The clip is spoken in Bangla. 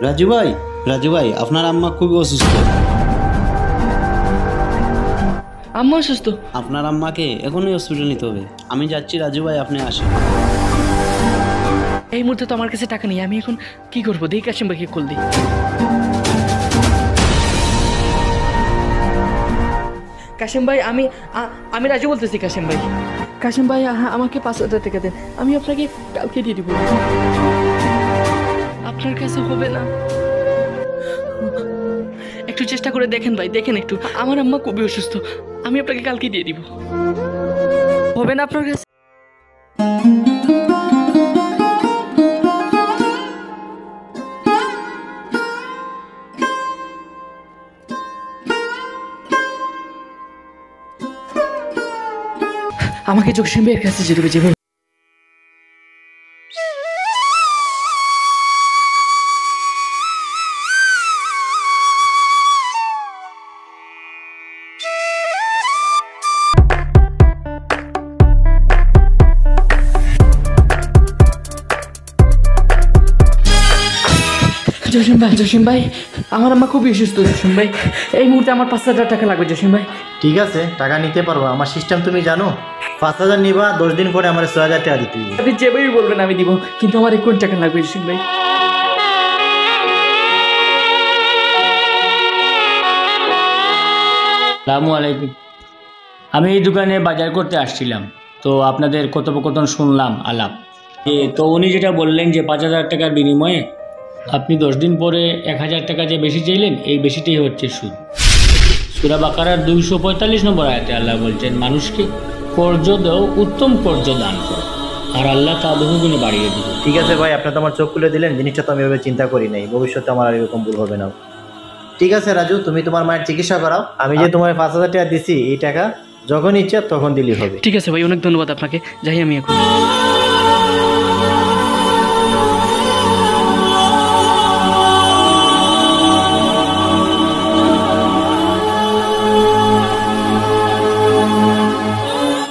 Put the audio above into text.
রাজু ভাই, রাজু ভাই, আপনার আম্মা খুবই অসুস্থ। আম্মা অসুস্থ? আপনার আম্মাকে এখনই হসপিটাল নিতে হবে। আমি যাচ্ছি রাজু ভাই, আপনি আসেন। এই মুহূর্তে তো আমার কাছে টাকা নেই, আমি এখন কি করবো? দেখি কাশিম ভাইকে কল দিই। কাশিম ভাই, আমি রাজু বলতেছি। কাশিম ভাই, কাশিম ভাই, আমাকে 5,000 টাকা দেন, আমি আপনাকে কালকে দিয়ে দিব। আপনার কাছে হবে না? একটু চেষ্টা করে দেখেন ভাই, দেখেন একটু। আমার আম্মা খুবই অসুস্থ, আমি আপনাকে কালকে দিয়ে দিব। হবে না আপনার কাছে? আমাকে জসিম ভাইয়ের কাছে যেতে হবে যেভাবে। জসিম ভাই, আমার আম্মা খুবই অসুস্থ। জসিম ভাই, এই মুহূর্তে আমার 5,000 টাকা লাগবে। জসিম ভাই, ঠিক আছে, টাকা নিতে পারবো। আমার সিস্টেম তুমি জানো, 5,000 নিবা, 10 দিন পরে আমার 6,000 টাকা দিতে হবে। আপনি যেভাবেই বলবেন আমি দিব, কিন্তু আমার 1 কোটি টাকা লাগবে জসিম ভাই। আসসালামু আলাইকুম। আমি এই দোকানে বাজার করতে আসছিলাম, তো আপনাদের কথোপকথন শুনলাম, আলাপ। তো উনি যেটা বললেন যে 5,000 টাকার বিনিময়ে আপনি 10 দিন পরে 1,000 টাকা যে বেশি চাইলেন, এই বেশিটাই হচ্ছে সুদ। সূরা বাকারার 245 নম্বর আয়াতে আল্লাহ বলছেন, মানুষকে কর্জ দাও, উত্তম কর্জ দান করো, আর আল্লাহ তা বহুগুণে বাড়িয়ে দেবে। ঠিক আছে ভাই, আপনি তো আমার চোখ খুলে দিলেন, জিনিসটা তো আমি এভাবে চিন্তা করি নাই। ভবিষ্যতে আমার আর এরকম ভুল হবে না। ঠিক আছে রাজু, তুমি তোমার মায়ের চিকিৎসা করাও। আমি যে তোমার 5,000 টাকা দিছি, এই টাকা যখন ইচ্ছা তখন দিলেই হবে। ঠিক আছে ভাই, অনেক ধন্যবাদ আপনাকে। যাই আমি এখন।